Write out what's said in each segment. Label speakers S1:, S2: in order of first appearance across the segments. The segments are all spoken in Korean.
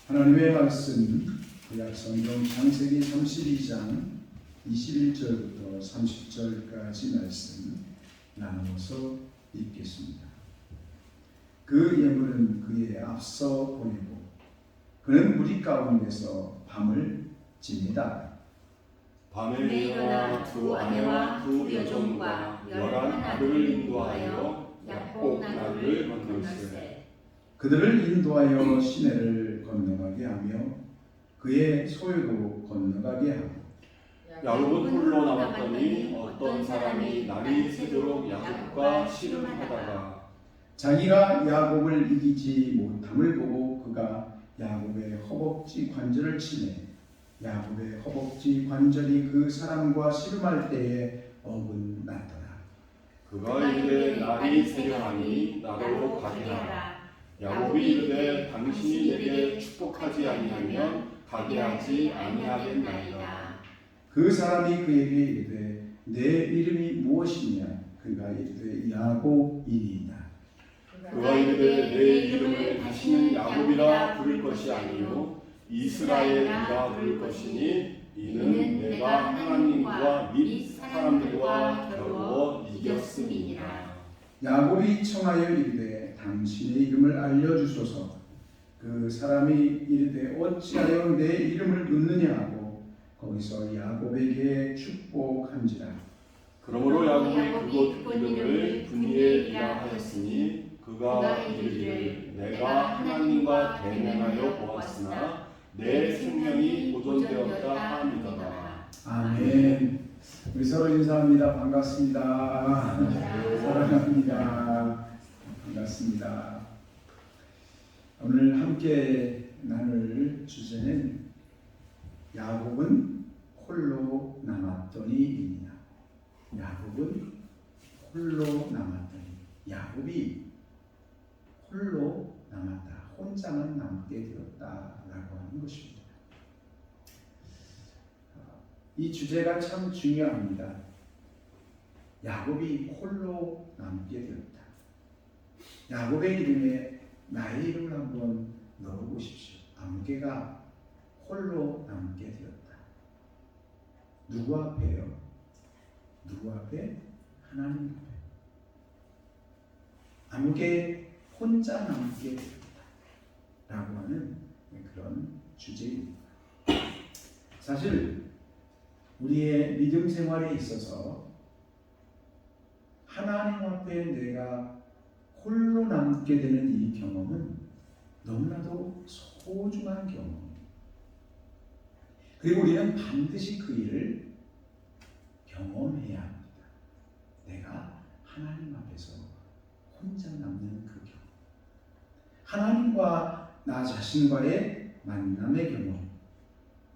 S1: 하나님의 말씀 구약 성경 창세기 32장 21절부터 30절까지 말씀 나누어서 읽겠습니다. 그 예물은 그의 앞서 보내고 그는 무리 가운데서 밤을 지내다.
S2: 밤에 일어나 두 아내와 두 여종과 11 아들을 인도하여 약복 나루를 건널세.
S1: 그들을 인도하여 시내를 건너가게 하며 그의 소유도 건너가게 하고
S2: 야곱은 홀로 남았더니 어떤 사람이 날이 새도록 야곱과 씨름하다가
S1: 자기가 야곱을 이기지 못함을 보고 그가 야곱의 허벅지 관절을 치매 야곱의 허벅지 관절이 그 사람과 씨름할 때에 어긋났더라.
S2: 그가 이르되 날이 새려하니 나로 가게 하라. 야곱이 이르되 당신이 내게 축복하지 아니하면 가게 하지 아니하겠나이다.
S1: 그 사람이 그에게 이르되 내 이름이 무엇이냐? 그가 이르되 야곱이니이다.
S2: 그가 이르되 내 이름을 다시는 야곱이라 부를 것이 아니요 이스라엘이라 부를 것이니 이는 내가 하나님과 및 사람들과 겨루어 이겼음이니라.
S1: 야곱이 청하여 이르되 당신의 이름을 알려주소서. 그 사람이 이르되 어찌하여 내 이름을 묻느냐 하고 거기서 야곱에게 축복한지라.
S2: 그러므로 야곱이 그곳 이름을 브니엘이라 하였으니 그가 이르기를 내가 하나님과 대면하여 보았으나 내 생명이 보존되었다 함이더라.
S1: 아멘. 우리 서로 인사합니다. 반갑습니다. 사랑합니다. 반갑습니다. 오늘 함께 나눌 주제는 야곱은 홀로 남았더니입니다. 야곱은 홀로 남았더니. 야곱이 홀로 남았다. 혼자만 남게 되었다라고 하는 것입니다. 이 주제가 참 중요합니다. 야곱이 홀로 남게 되었다. 야곱의 이름에 나의 이름을 한번 넣어보십시오. 암개가 홀로 남게 되었다. 누구 앞에요? 누구 앞에? 하나님 앞에. 암개 혼자 남게 되었다. 라고 하는 그런 주제입니다. 사실 우리의 믿음 생활에 있어서 하나님 앞에 내가 홀로 남게 되는 이 경험은 너무나도 소중한 경험입니다. 그리고 우리는 반드시 그 일을 경험해야 합니다. 내가 하나님 앞에서 혼자 남는 그 경험. 하나님과 나 자신과의 만남의 경험.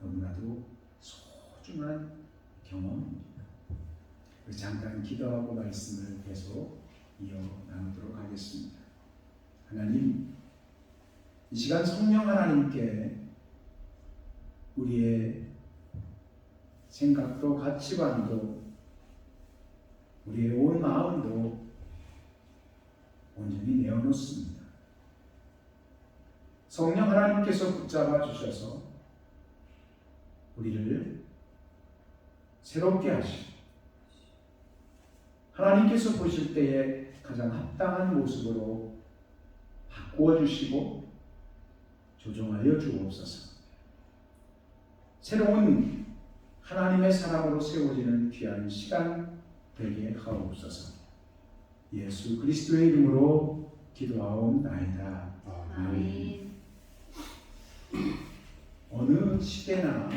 S1: 너무나도 소중한 경험입니다. 잠깐 기도하고 말씀을 계속 이어 나누도록 하겠습니다. 하나님, 이 시간 성령 하나님께 우리의 생각도 가치관도 우리의 온 마음도 온전히 내어놓습니다. 성령 하나님께서 붙잡아 주셔서 우리를 새롭게 하시고 하나님께서 보실 때에 가장 합당한 모습으로 바꾸어 주시고 조정하여 주옵소서. 새로운 하나님의 사람으로 세워지는 귀한 시간 되게 하옵소서. 예수 그리스도의 이름으로 기도하옵나이다. 아멘. 어느 시대나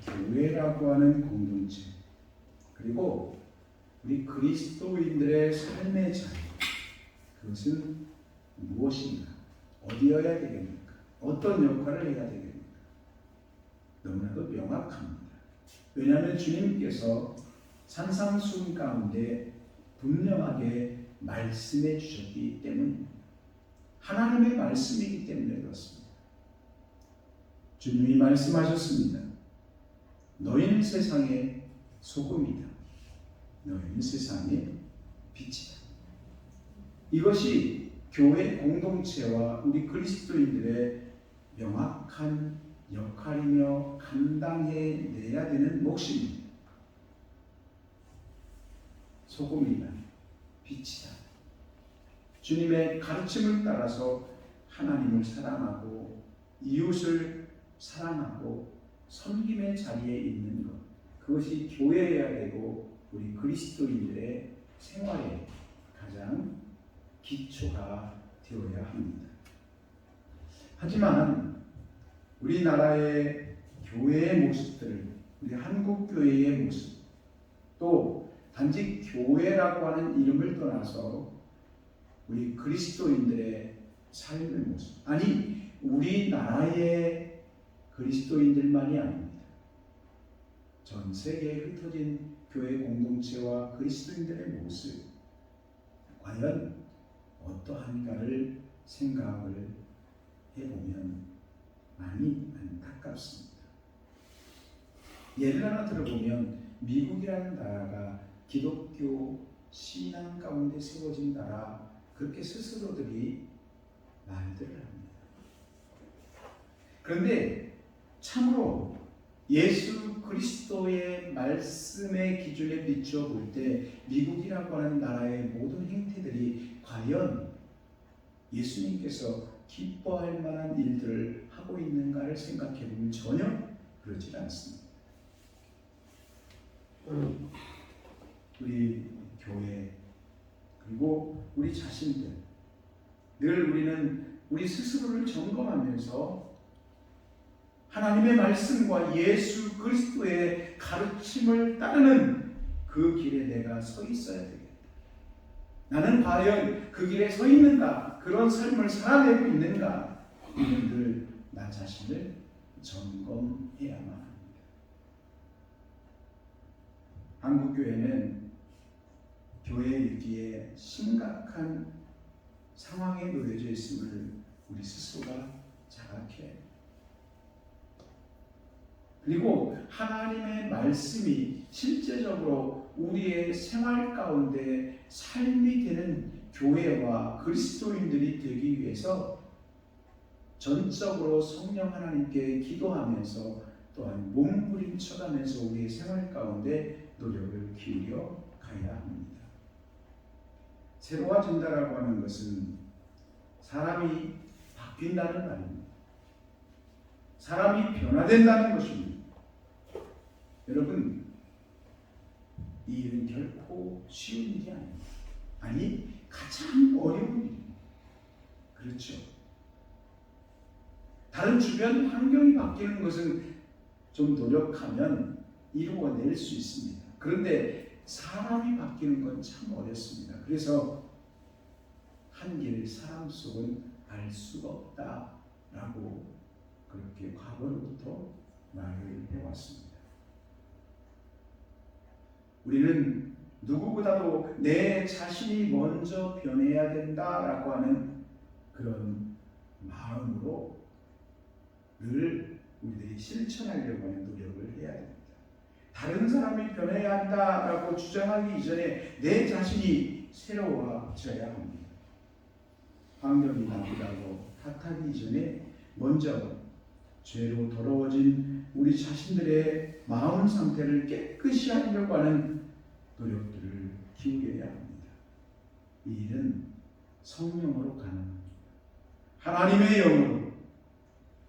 S1: 교회라고 하는 공동체 그리고 우리 그리스도인들의 삶의 자리 그것은 무엇인가? 어디여야 되겠습니까? 어떤 역할을 해야 되겠습니까? 너무나도 명확합니다. 왜냐하면 주님께서 산상수훈 가운데 분명하게 말씀해 주셨기 때문입니다. 하나님의 말씀이기 때문에 그렇습니다. 주님이 말씀하셨습니다. 너희는 세상의 소금이다. 너희는 세상의 빛이다. 이것이 교회 공동체와 우리 그리스도인들의 명확한 역할이며 감당해내야 되는 몫입니다. 소금이나 빛이다. 주님의 가르침을 따라서 하나님을 사랑하고 이웃을 사랑하고 섬김의 자리에 있는 것, 그것이 교회여야 되고 우리 그리스도인들의 생활의 가장 기초가 되어야 합니다. 하지만 우리나라의 교회의 모습들, 우리 한국 교회의 모습, 또 단지 교회라고 하는 이름을 떠나서 우리 그리스도인들의 삶의 모습, 아니 우리나라의 그리스도인들만이 아닙니다. 전 세계에 흩어진 교회 공동체와 그리스도인들의 모습, 과연 어떠한가를 생각을 해보면 많이 안타깝습니다. 예를 하나 들어보면 미국이라는 나라가 기독교 신앙 가운데 세워진 나라, 그렇게 스스로들이 말들을 합니다. 그런데 참으로 예수 그리스도의 말씀의 기준에 비추어 볼 때 미국이라고 하는 나라의 모든 행태들이 과연 예수님께서 기뻐할 만한 일들을 하고 있는가를 생각해 보면 전혀 그렇지 않습니다. 우리 교회 그리고 우리 자신들 늘 우리는 우리 스스로를 점검하면서 하나님의 말씀과 예수 그리스도의 가르침을 따르는 그 길에 내가 서 있어야 되겠다. 나는 과연 그 길에 서 있는가? 그런 삶을 살아내고 있는가? 이는 늘 나 자신을 점검해야만 합니다. 한국교회는 교회 위기에 심각한 상황에 놓여져 있음을 우리 스스로가 자각해야 합니다. 그리고 하나님의 말씀이 실제적으로 우리의 생활 가운데 삶이 되는 교회와 그리스도인들이 되기 위해서 전적으로 성령 하나님께 기도하면서 또한 몸부림쳐가면서 우리의 생활 가운데 노력을 기울여 가야 합니다. 새로워진다라고 하는 것은 사람이 바뀐다는 말입니다. 사람이 변화된다는 것입니다. 여러분, 이 일은 결코 쉬운 일이 아닙니다. 아니, 가장 어려운 일입니다. 그렇죠. 다른 주변 환경이 바뀌는 것은 좀 노력하면 이루어낼 수 있습니다. 그런데 사람이 바뀌는 건 참 어렵습니다. 그래서 한길 사람 속은 알 수가 없다라고 그렇게 과거로부터 말을 해왔습니다. 우리는 누구보다도 내 자신이 먼저 변해야 된다라고 하는 그런 마음으로 늘 우리들이 실천하려고 하는 노력을 해야 됩니다. 다른 사람이 변해야 한다라고 주장하기 이전에 내 자신이 새로워져야 합니다. 환경이 나쁘다고 탓하기 이전에 먼저 죄로 더러워진 우리 자신들의 마음 상태를 깨끗이 하려고 하는 노력들을 기울여야 합니다. 이 일은 성령으로 가능합니다. 하나님의 영으로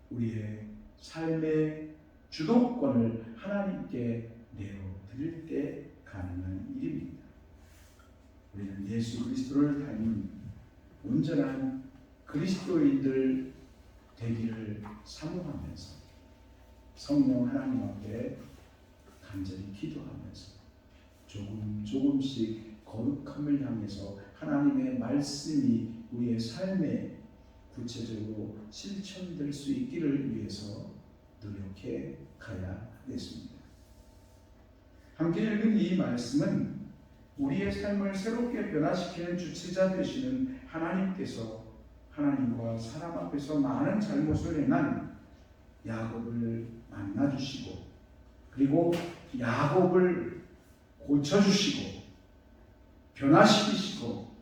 S1: 우리의 삶의 주도권을 하나님께 내어드릴 때 가능한 일입니다. 우리는 예수 그리스도를 닮은 온전한 그리스도인들 되기를 사모하면서 성령 하나님 앞에 간절히 기도하면서 조금씩 거룩함을 향해서 하나님의 말씀이 우리의 삶에 구체적으로 실천될 수 있기를 위해서 노력해 가야 하겠습니다. 함께 읽은 이 말씀은 우리의 삶을 새롭게 변화시키는 주체자 되시는 하나님께서 하나님과 사람 앞에서 많은 잘못을 행한 야곱을 만나주시고 그리고 야곱을 고쳐주시고 변화시키시고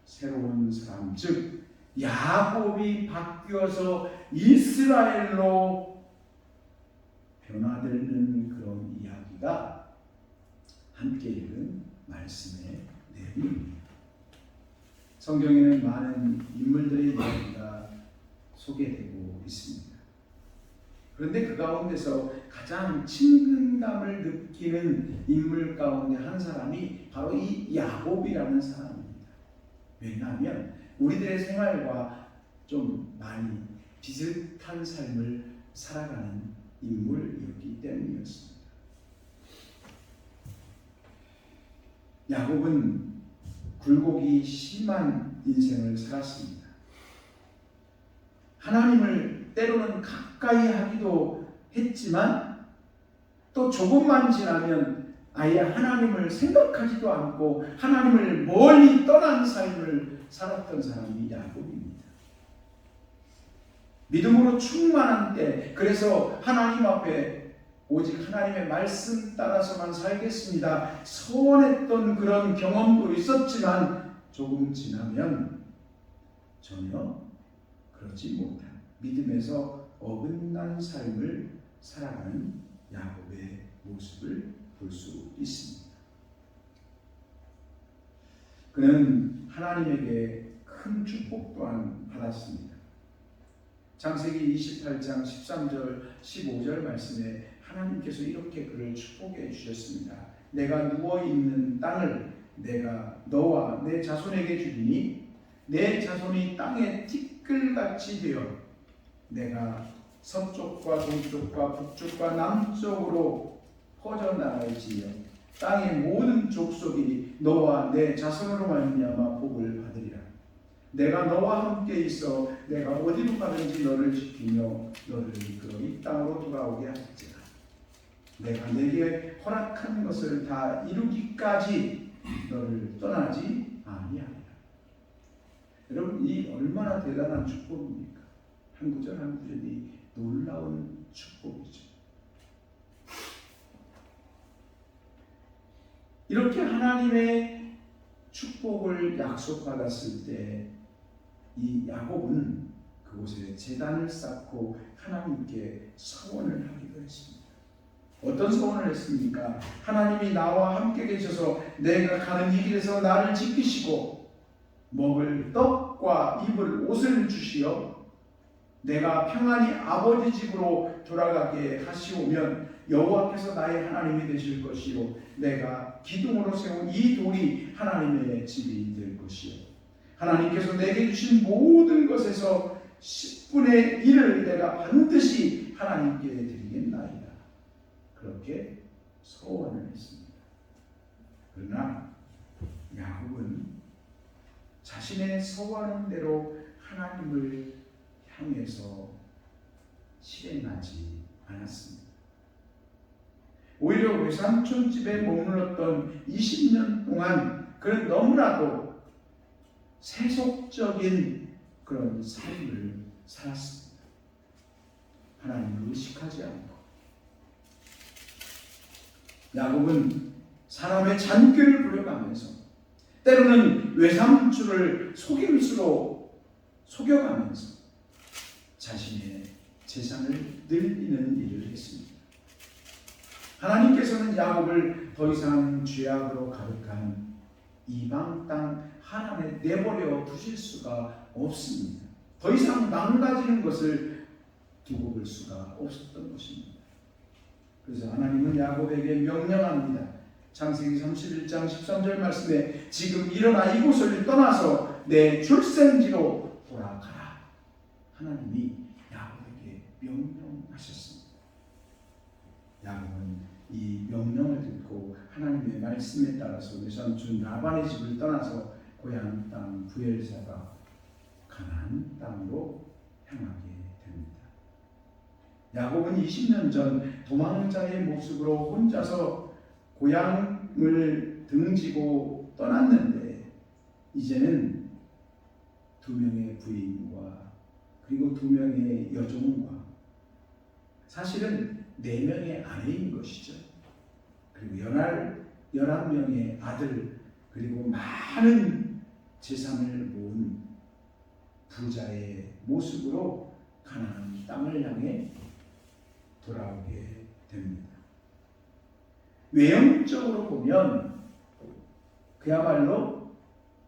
S1: 새로운 사람 즉 야곱이 바뀌어서 이스라엘로 변화되는 그런 이야기가 함께 읽은 말씀의 내용입니다. 성경에는 많은 인물들의 이야기가 소개되고 있습니다. 그런데 그 가운데서 가장 친근감을 느끼는 인물 가운데 한 사람이 바로 이 야곱이라는 사람입니다. 왜냐하면 우리들의 생활과 좀 많이 비슷한 삶을 살아가는 인물이었기 때문이었습니다. 야곱은 굴곡이 심한 인생을 살았습니다. 하나님을 때로는 가까이 하기도 했지만 또 조금만 지나면 아예 하나님을 생각하지도 않고 하나님을 멀리 떠난 삶을 살았던 사람이 야곱입니다. 믿음으로 충만한 때, 그래서 하나님 앞에 오직 하나님의 말씀 따라서만 살겠습니다 서원했던 그런 경험도 있었지만 조금 지나면 전혀 그렇지 못한 믿음에서 어긋난 삶을 살아가는 야곱의 모습을 볼 수 있습니다. 그는 하나님에게 큰 축복 또한 받았습니다. 창세기 28장 13절 15절 말씀에 하나님께서 이렇게 그를 축복해 주셨습니다. 내가 누워있는 땅을 내가 너와 내 자손에게 주리니 내 자손이 땅의 티끌같이 되어 내가 서쪽과 동쪽과 북쪽과 남쪽으로 퍼져나갈지며 땅의 모든 족속이 너와 내 자손으로 말미암아 복을 받으리라. 내가 너와 함께 있어 내가 어디로 가든지 너를 지키며 너를 이끌어 이 땅으로 돌아오게 할지라. 내가 내게 허락한 것을 다 이루기까지 너를 떠나지 아니하리라. 여러분, 이 얼마나 대단한 축복입니까? 한 구절 한 구절이 놀라운 축복이죠. 이렇게 하나님의 축복을 약속받았을 때 이 야곱은 그곳에 제단을 쌓고 하나님께 서원을 하기도 했습니다. 어떤 서원을 했습니까? 하나님이 나와 함께 계셔서 내가 가는 이 길에서 나를 지키시고 먹을 떡과 입을 옷을 주시어 내가 평안히 아버지 집으로 돌아가게 하시오면 여호와께서 나의 하나님이 되실 것이요 내가 기둥으로 세운 이 돌이 하나님의 집이 될 것이요 하나님께서 내게 주신 모든 것에서 10분의 1을 내가 반드시 하나님께 드리겠나이다. 그렇게 서원을 했습니다. 그러나 야곱은 자신의 서원한 대로 하나님을 향해서 실행하지 않았습니다. 오히려 외삼촌 집에 머물렀던 20년 동안 그는 너무나도 세속적인 그런 삶을 살았습니다. 하나님을 의식하지 않고 야곱은 사람의 잔꾀를 부려가면서 때로는 외삼촌을 속임수로 속여가면서 자신의 재산을 늘리는 일을 했습니다. 하나님께서는 야곱을 더 이상 죄악으로 가득한 이방 땅 하나님에 내버려 두실 수가 없습니다. 더 이상 망가지는 것을 두고 볼 수가 없었던 것입니다. 그래서 하나님은 야곱에게 명령합니다. 창세기 31장 13절 말씀에 지금 일어나 이곳을 떠나서 내 출생지로 돌아가라. 하나님이 야곱에게 명령하셨습니다. 야곱은 이 명령을 듣고 하나님의 말씀에 따라서 외삼촌 라반의 집을 떠나서 고향 땅 부엘사가 가나안 땅으로 향하게 됩니다. 야곱은 20년 전 도망자의 모습으로 혼자서 고향을 등지고 떠났는데 이제는 2명의 부인과 그리고 2명의 여종과 사실은 4명의 아내인 것이죠. 그리고 11명의 아들 그리고 많은 재산을 모은 부자의 모습으로 가나안 땅을 향해 돌아오게 됩니다. 외형적으로 보면 그야말로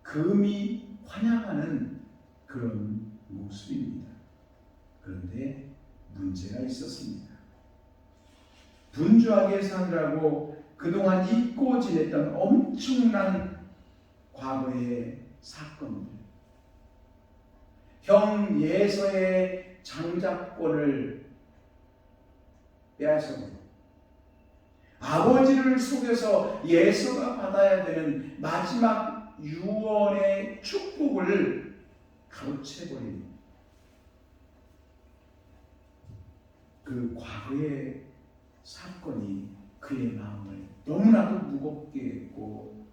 S1: 금이 환영하는 그런 모습입니다. 그런데 문제가 있었습니다. 분주하게 사느라고 그동안 잊고 지냈던 엄청난 과거의 사건들, 형 예서의 장자권을 빼앗아버리고 아버지를 속여서 예서가 받아야 되는 마지막 유언의 축복을 가로채버린 그 과거의 사건이 그의 마음을 너무나도 무겁게 했고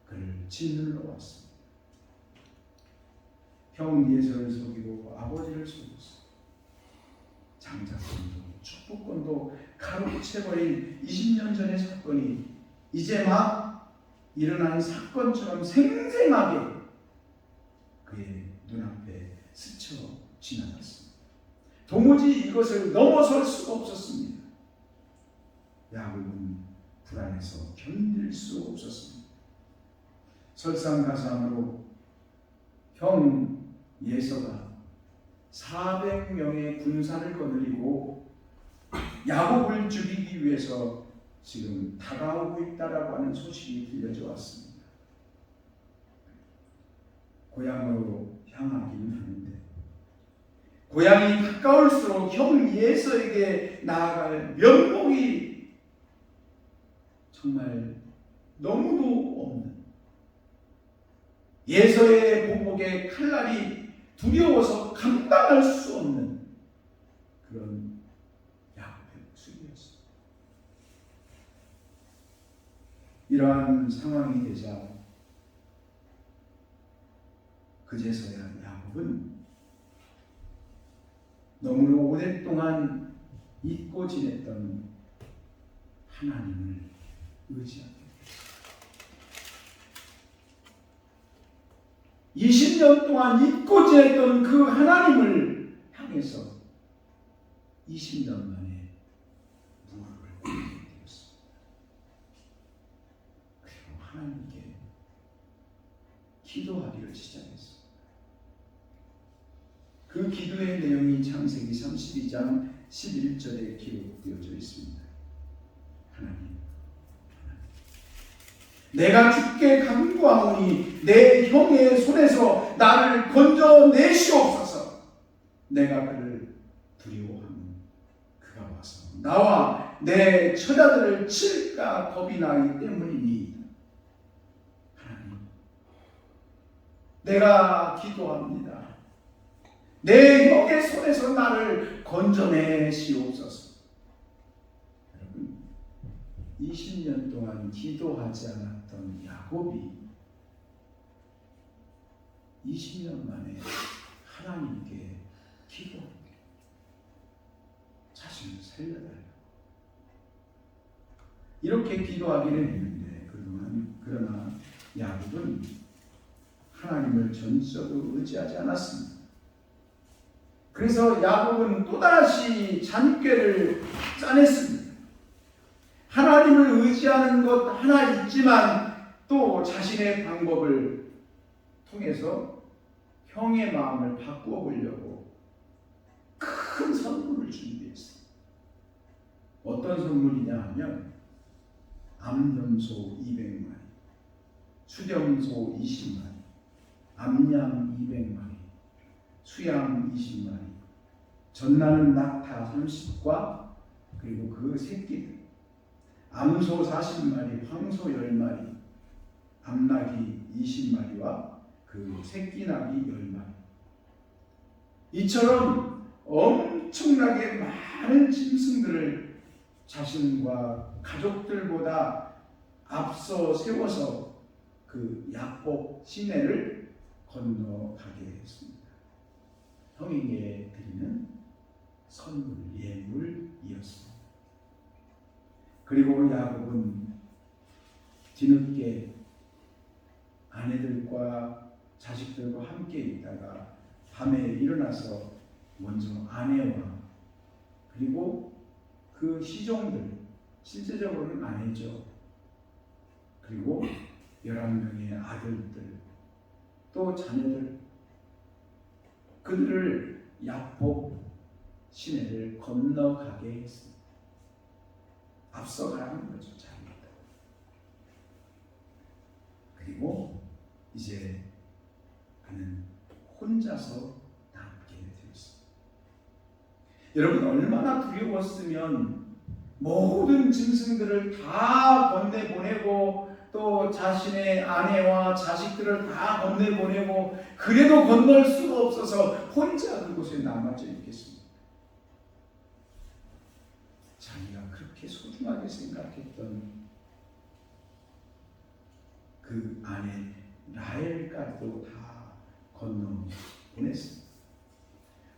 S1: 그를 짓눌러 왔습니다. 형 예서를 속이고 아버지를 속였어. 장자권도 축복권도 가로채버린 20년 전의 사건이 이제 막 일어난 사건처럼 생생하게 그의 눈앞에 스쳐 지나갔습니다. 도무지 이것을 넘어설 수가 없었습니다. 야곱은 불안해서 견딜 수 없었습니다. 설상가상으로 형 예서가 400명의 군사를 거느리고 야곱을 죽이기 위해서 지금 다가오고 있다라고 하는 소식이 들려져 왔습니다. 고향으로 향하기는 하는데 고향이 가까울수록 형 예서에게 나아갈 면목이 정말 너무도 없는, 예서의 보복의 칼날이 두려워서 감당할 수 없는 그런 야곱의 모습이었습니다. 이러한 상황이 되자 그제서야 야곱은 너무나 오랫동안 잊고 지냈던 하나님을 의지하게 됐습니다. 20년 동안 잊고 지냈던 그 하나님을 향해서 20년 만에 무릎을 꿇게 되었습니다. 그리고 하나님께 기도하기를 시작했습니다. 그 기도의 내용이 창세기 32장 11절에 기록되어져 있습니다. 하나님, 내가 주께 간구하오니 내 형의 손에서 나를 건져내시옵소서. 내가 그를 두려워하면 그가 와서 나와 내 처자들을 칠까 겁이 나기 때문이니 하나님, 내가 기도합니다. 내 형의 손에서 나를 건져내시옵소서. 여러분, 20년 동안 기도하지 않았던 야곱이 20년 만에 하나님께 기도합니다. 자신을 살려달라고. 이렇게 기도하기는 했는데 그러나 야곱은 하나님을 전적으로 의지하지 않았습니다. 그래서 야곱은 또다시 잔꾀를 짜냈습니다. 하나님을 의지하는 것 하나 있지만 또 자신의 방법을 통해서 형의 마음을 바꾸어 보려고 큰 선물을 준비했습니다. 어떤 선물이냐 하면 암염소 200마리, 수렴소 20마리, 암양 200마리, 수양 20마리, 전나는 낙타 30과 그리고 그 새끼들, 암소 40마리, 황소 10마리, 암나귀 20마리와 그 새끼 나귀 10마리. 이처럼 엄청나게 많은 짐승들을 자신과 가족들보다 앞서 세워서 그 야곱 시내를 건너가게 했습니다. 형에게 드리는 선물, 예물이었습니다. 그리고 야곱은 뒤늦게 아내들과 자식들과 함께 있다가 밤에 일어나서 먼저 아내와 그리고 그 시종들, 실제적으로는 아내죠. 그리고 11명의 아들들, 또 자녀들, 그들을 야복 시내를 건너가게 했습니다. 앞서가라는 거죠, 자기가. 그리고 이제 그는 혼자서 남게 되었습니다. 여러분, 얼마나 두려웠으면 모든 짐승들을 다 건네보내고 또 자신의 아내와 자식들을 다 건네보내고 그래도 건널 수가 없어서 혼자 그곳에 남아져 있겠습니다. 자기가 그렇게 소중하게 생각했던 그 아내 라헬까지도 다 건너 보냈습니다.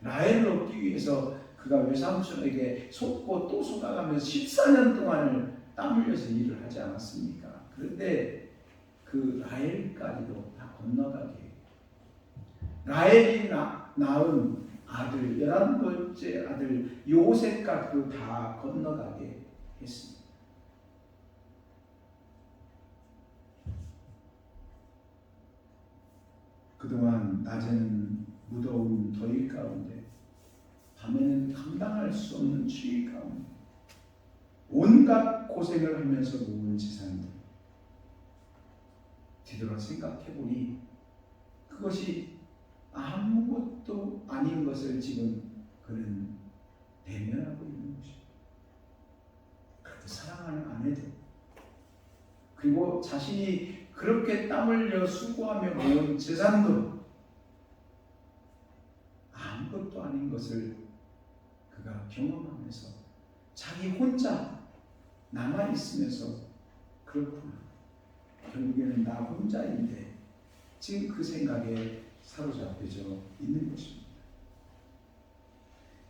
S1: 라헬을 얻기 위해서 그가 외삼촌에게 속고 또 속아가면서 14년 동안을 땀 흘려서 일을 하지 않았습니까? 그런데 그 라헬까지도 다 건너가게, 라헬이 낳은 아들 11번째 아들 요셉까지도 다 건너가게 했습니다. 그동안 낮에는 무더운 더위 가운데, 밤에는 감당할 수 없는 추위 가운데 온갖 고생을 하면서 모은 재산들, 뒤돌아 생각해보니 그것이 아무것도 아닌 것을 지금 그는 대면하고 있는 것입니다. 그렇게 사랑하는 아내도, 그리고 자신이 그렇게 땀 흘려 수고하며 모은 재산도 아무것도 아닌 것을 그가 경험하면서 자기 혼자 남아있으면서 그렇구나, 결국에는 나 혼자인데, 지금 그 생각에 사로잡혀져 있는 것입니다.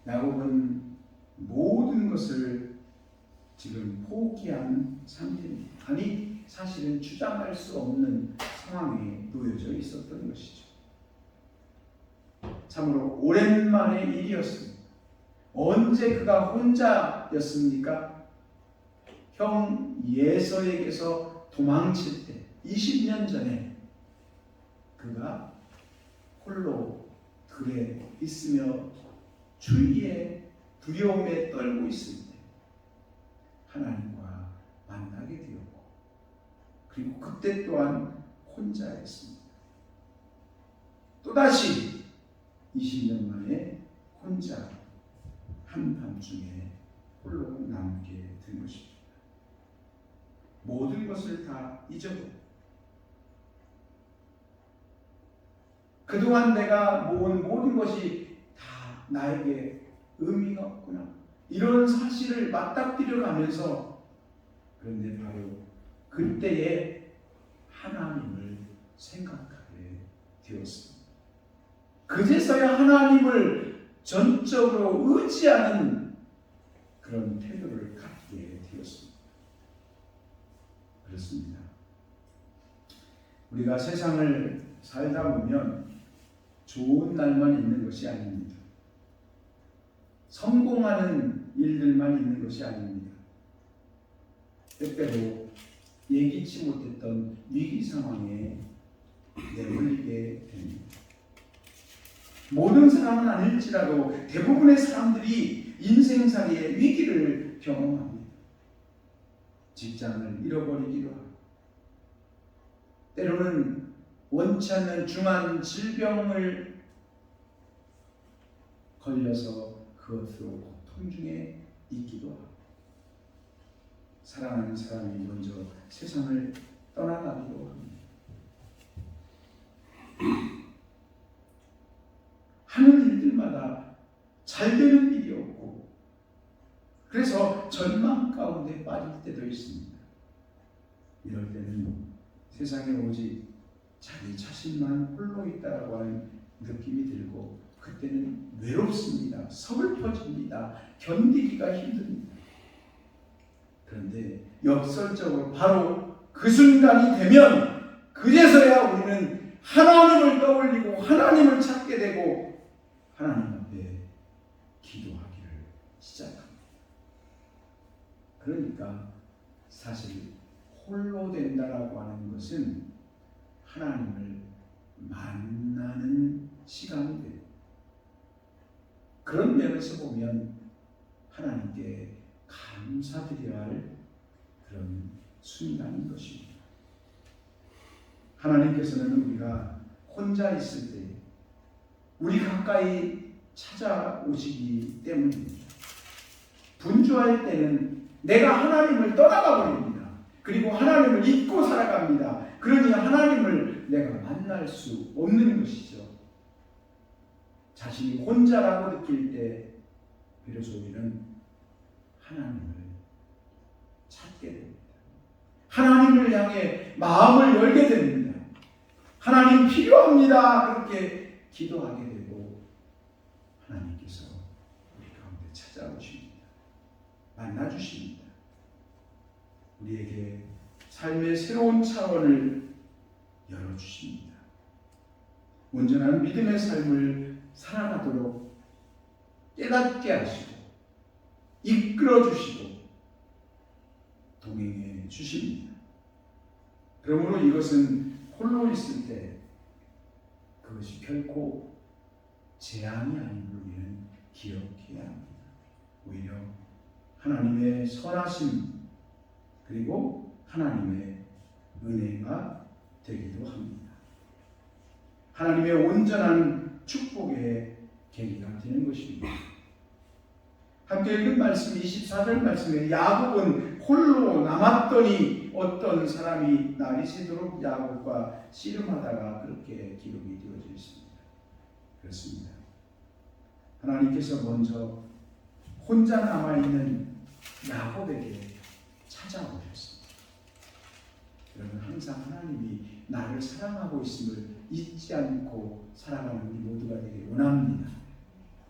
S1: 야곱은 모든 것을 지금 포기한 상태입니다. 아니, 사실은 주장할 수 없는 상황에 놓여져 있었던 것이죠. 참으로 오랜만의 일이었습니다. 언제 그가 혼자였습니까? 형 예서에게서 도망칠 때 20년 전에 그가 홀로 들에 있으며 추위에 두려움에 떨고 있을 때 하나님과 만나게 되었고, 그리고 그때 또한 혼자였습니다. 또다시 20년 만에 혼자 한밤중에 홀로 남게 된 것입니다. 모든 것을 다 잊어버려. 그동안 내가 모은 모든 것이 다 나에게 의미가 없구나, 이런 사실을 맞닥뜨려 가면서, 그런데 바로 그때에 하나님을 생각하게 되었습니다. 그제서야 하나님을 전적으로 의지하는 그런 태도를 갖게 되었습니다. 그렇습니다. 우리가 세상을 살다 보면 좋은 날만 있는 것이 아닙니다. 성공하는 일들만 있는 것이 아닙니다. 때때로 예기치 못했던 위기 상황에 내몰리게 됩니다. 모든 사람은 아닐지라도 대부분의 사람들이 인생살이의 위기를 경험합니다. 직장을 잃어버리기도 하고, 때로는 원치 않는 중한 질병을 걸려서 그것으로 고통 중에 있기도 하고, 사랑하는 사람이 먼저 세상을 떠나가기도 합니다. 하는 일들마다 잘 되는 일이 없고, 그래서 절망 가운데 빠질 때도 있습니다. 이럴 때는 세상에 오직 자기 자신만 홀로 있다라고 하는 느낌이 들고, 그때는 외롭습니다. 서글퍼집니다. 견디기가 힘듭니다. 그런데 역설적으로 바로 그 순간이 되면 그제서야 우리는 하나님을 떠올리고 하나님을 찾게 되고, 하나님 앞에 기도하기를 시작합니다. 그러니까 사실 홀로 된다라고 하는 것은 하나님을 만나는 시간이 돼요. 그런 면에서 보면 하나님께 감사드려야 할 그런 순간인 것입니다. 하나님께서는 우리가 혼자 있을 때 우리 가까이 찾아오시기 때문입니다. 분주할 때는 내가 하나님을 떠나가 버립니다. 그리고 하나님을 잊고 살아갑니다. 그러니 하나님을 내가 만날 수 없는 것이죠. 자신이 혼자라고 느낄 때 비로소 우리는 하나님을 찾게 됩니다. 하나님을 향해 마음을 열게 됩니다. 하나님 필요합니다. 그렇게 기도하게 되고 하나님께서 우리 가운데 찾아오십니다. 만나주십니다. 우리에게 삶의 새로운 차원을 열어주십니다. 온전한 믿음의 삶을 살아가도록 깨닫게 하시고 이끌어 주시고 동행해 주십니다. 그러므로 이것은 홀로 있을 때 그것이 결코 재앙이 아닌 걸 우리는 기억해야 합니다. 오히려 하나님의 선하심 그리고 하나님의 은혜가 되기도 합니다. 하나님의 온전한 축복의 계기가 되는 것입니다. 함께 읽은 말씀 24절 말씀에 야곱은 홀로 남았더니 어떤 사람이 날이 새도록 야곱과 씨름하다가 그렇게 기록이 되어져 있습니다. 그렇습니다. 하나님께서 먼저 혼자 남아있는 야곱에게 찾아오셨습니다. 여러분 항상 하나님이 나를 사랑하고 있음을 잊지 않고 살아가는 우리 모두가 되길 원합니다.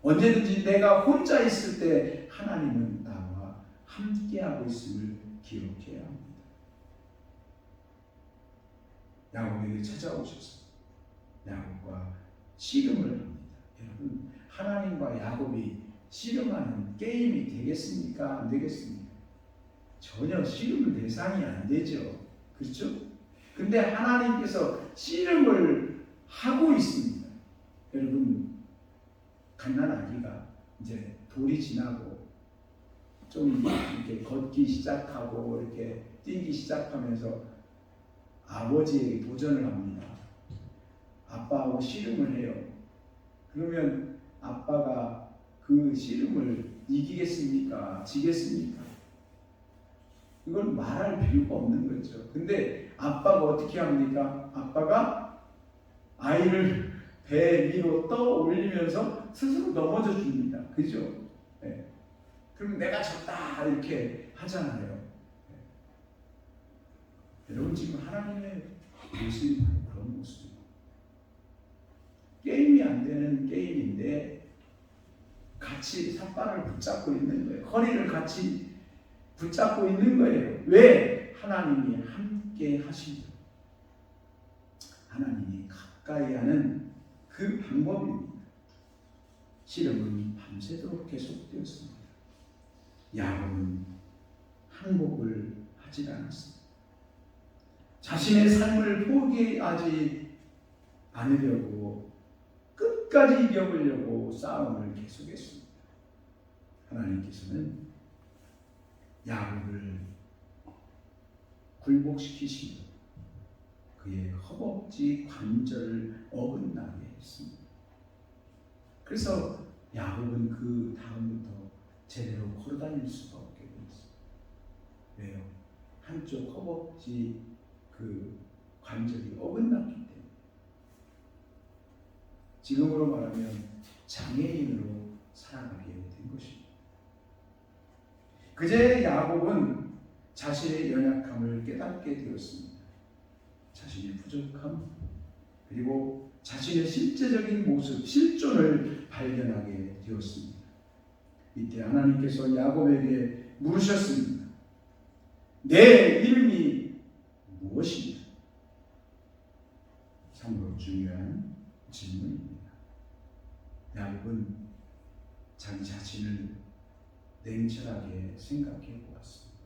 S1: 언제든지 내가 혼자 있을 때 하나님은 나와 함께하고 있음을 기억해야 합니다. 야곱에게 찾아오셔서 야곱과 씨름을 합니다. 여러분 하나님과 야곱이 씨름하는 게임이 되겠습니까? 안 되겠습니까? 전혀 씨름 대상이 안 되죠. 그렇죠? 근데 하나님께서 씨름을 하고 있습니다. 여러분 갓난아기가 이제 돌이 지나고 좀 이렇게 걷기 시작하고 이렇게 뛰기 시작하면서 아버지에게 도전을 합니다. 아빠하고 씨름을 해요. 그러면 아빠가 그 씨름을 이기겠습니까? 지겠습니까? 이건 말할 필요가 없는 거죠. 근데 아빠가 어떻게 합니까? 아빠가 아이를 배 위로 떠올리면서 스스로 넘어져 줍니다. 그죠? 네. 그럼 내가 졌다 이렇게 하잖아요. 네. 여러분 지금 하나님의 모습이 그런 모습이에요. 게임이 안 되는 게임인데 같이 삿발을 붙잡고 있는 거예요. 허리를 같이 붙잡고 있는 거예요. 왜? 하나님이 함께 하십니다. 하나님이 가까이 하는 그 방법입니다. 씨름은 밤새도록 계속되었습니다. 야곱은 항복을 하지 않았습니다. 자신의 삶을 포기하지 않으려고 끝까지 이겨보려고 싸움을 계속했습니다. 하나님께서는 야곱을 굴복시키시며 그의 허벅지 관절을 어긋나게 했습니다. 그래서 야곱은 그 다음부터 제대로 걸어다닐 수가 없게 되었습니다. 왜요? 한쪽 허벅지 그 관절이 어긋났기 때문에. 지금으로 말하면 장애인으로 살아가게 된 것입니다. 그제 야곱은 자신의 연약함을 깨닫게 되었습니다. 자신의 부족함 그리고 자신의 실제적인 모습, 실존을 발견하게 되었습니다. 이때 하나님께서 야곱에게 물으셨습니다. 내 이름이 무엇입니까? 참으로 중요한 질문입니다. 야곱은 야곱은 자기 자신을 냉철하게 생각해 보았습니다.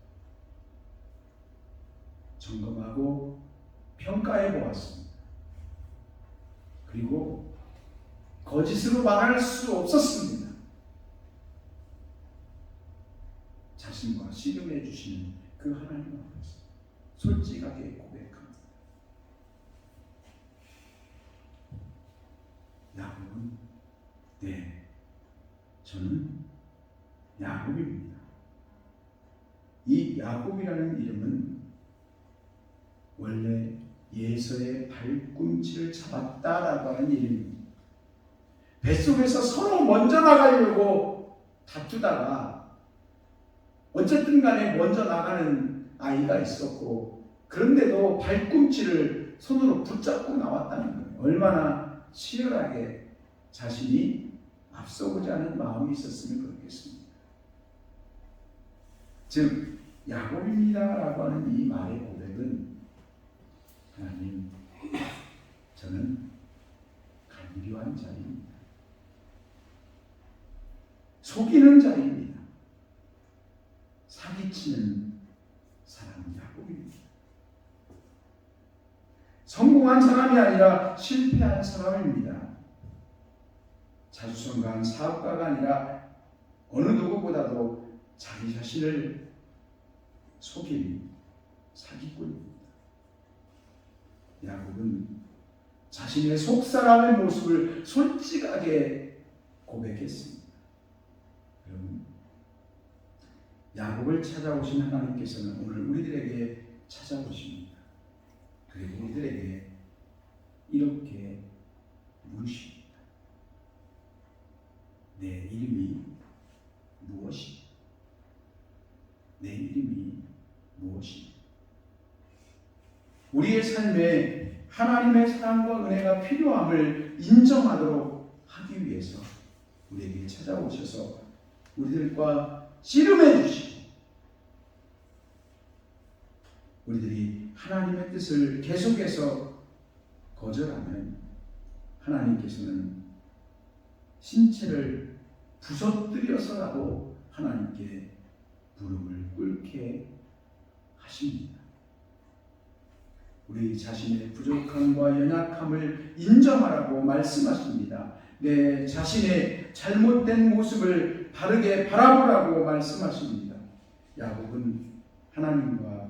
S1: 점검하고 평가해 보았습니다. 그리고 거짓으로 말할 수 없었습니다. 자신과 씨름해 주시는 그 하나님 앞에서 솔직하게 고백합니다. 야곱은 네, 저는 야곱입니다. 이 야곱이라는 이름은 원래 예서의 발꿈치를 잡았다라고 하는 이름입니다. 뱃속에서 서로 먼저 나가려고 다투다가 어쨌든 간에 먼저 나가는 아이가 있었고, 그런데도 발꿈치를 손으로 붙잡고 나왔다는 거예요. 얼마나 치열하게 자신이 앞서고자 하는 마음이 있었으면 그렇겠습니다. 즉 야곱입니다라고 하는 이 말의 고백은 하나님, 저는 간교한 자입니다. 속이는 자입니다. 사기치는 사람은 야곱입니다. 성공한 사람이 아니라 실패한 사람입니다. 자주성가한 사업가가 아니라 어느 누구보다도 자기 자신을 속인 사기꾼입니다. 야곱은 자신의 속사람의 모습을 솔직하게 고백했습니다. 여러분, 야곱을 찾아오신 하나님께서는 오늘 우리들에게 찾아오십니다. 그리고 우리들에게 이렇게 물으십니다. 내 이름이 무엇이냐? 내 이름이 무엇이냐? 우리의 삶에 하나님의 사랑과 은혜가 필요함을 인정하도록 하기 위해서 우리에게 찾아오셔서 우리들과 씨름해 주시고, 우리들이 하나님의 뜻을 계속해서 거절하면 하나님께서는 신체를 부서뜨려서라도 하나님께 무릎을 꿇게 하십니다. 우리 자신의 부족함과 연약함을 인정하라고 말씀하십니다. 내 자신의 잘못된 모습을 바르게 바라보라고 말씀하십니다. 야곱은 하나님과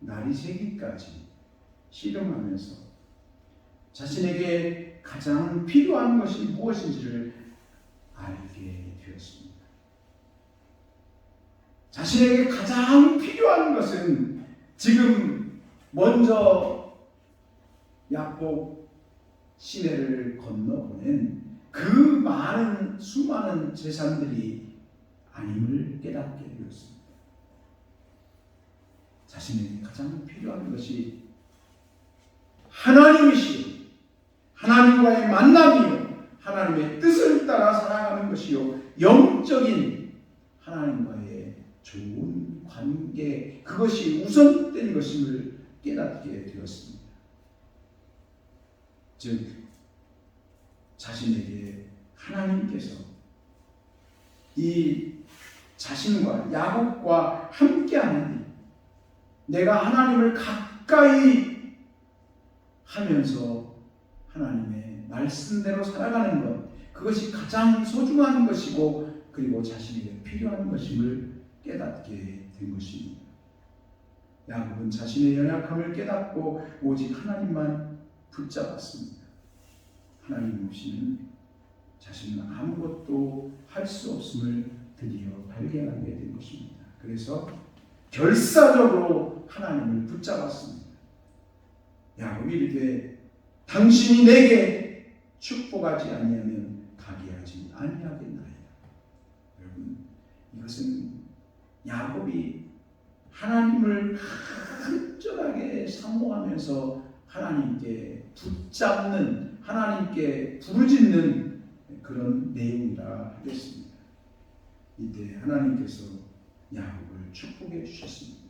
S1: 날이 새기까지 씨름하면서 자신에게 가장 필요한 것이 무엇인지를 알게 되었습니다. 자신에게 가장 필요한 것은 지금 먼저 야복 시내를 건너보낸 그 많은 수많은 재산들이 아님을 깨닫게 되었습니다. 자신에게 가장 필요한 것이 하나님이시요, 하나님과의 만남이요, 하나님의 뜻을 따라 살아가는 것이요, 영적인 하나님과의 좋은 관계, 그것이 우선된 것임을 깨닫게 되었습니다. 즉 자신에게 하나님께서 이 자신과 야곱과 함께하는 일, 내가 하나님을 가까이 하면서 하나님의 말씀대로 살아가는 것, 그것이 가장 소중한 것이고 그리고 자신에게 필요한 것임을 깨닫게 된 것입니다. 야곱은 자신의 연약함을 깨닫고 오직 하나님만 붙잡았습니다. 하나님 없이는 자신은 아무것도 할 수 없음을 드디어 발견하게 된 것입니다. 그래서 결사적으로 하나님을 붙잡았습니다. 야곱이 이르되 당신이 내게 축복하지 아니하면 가게 하지 아니하겠나이다. 여러분, 이것은 야곱이 하나님을 간절하게 사모하면서 하나님께 붙잡는, 하나님께 부르짖는 그런 내용이라 하겠습니다. 이때 하나님께서 야곱을 축복해 주셨습니다.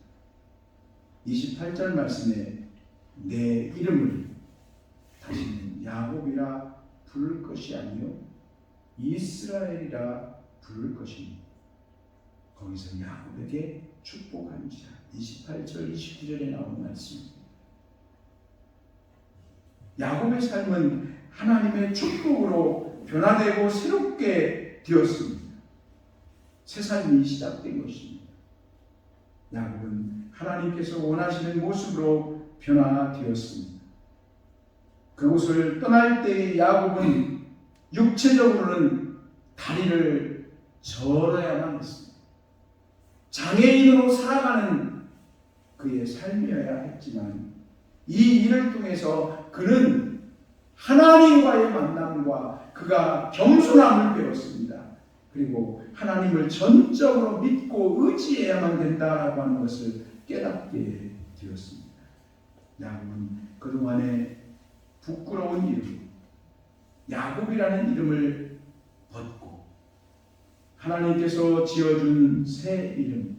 S1: 28절 말씀에 내 이름을 다시는 야곱이라 부를 것이 아니요 이스라엘이라 부를 것입니다. 거기서 야곱에게 축복한지라 28절 29절에 나오는 말씀입니다. 야곱의 삶은 하나님의 축복으로 변화되고 새롭게 되었습니다. 새 삶이 시작된 것입니다. 야곱은 하나님께서 원하시는 모습으로 변화되었습니다. 그곳을 떠날 때의 야곱은 육체적으로는 다리를 절어야만 했습니다. 장애인으로 살아가는 그의 삶이어야 했지만 이 일을 통해서 그는 하나님과의 만남과 그가 겸손함을 배웠습니다. 그리고 하나님을 전적으로 믿고 의지해야만 된다라고 하는 것을 깨닫게 되었습니다. 야곱은 그동안의 부끄러운 이름, 야곱이라는 이름을 벗고 하나님께서 지어준 새 이름,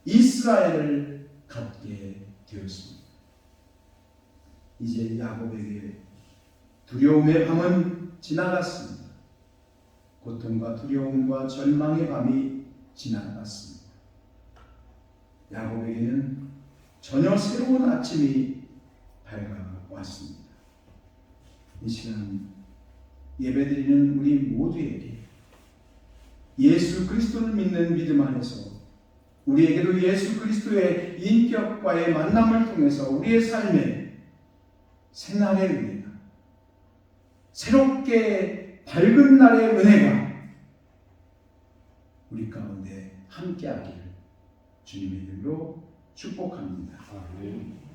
S1: 이스라엘을 갖게 되었습니다. 이제 야곱에게 두려움의 밤은 지나갔습니다. 고통과 두려움과 절망의 밤이 지나갔습니다. 야곱에게는 전혀 새로운 아침이 밝아왔습니다. 이 시간 예배드리는 우리 모두에게 예수 그리스도를 믿는 믿음 안에서 우리에게도 예수 그리스도의 인격과의 만남을 통해서 우리의 삶에 새날의 은혜가, 새롭게 밝은 날의 은혜가 우리 가운데 함께하기를 주님의 이름으로 축복합니다.
S2: 아멘.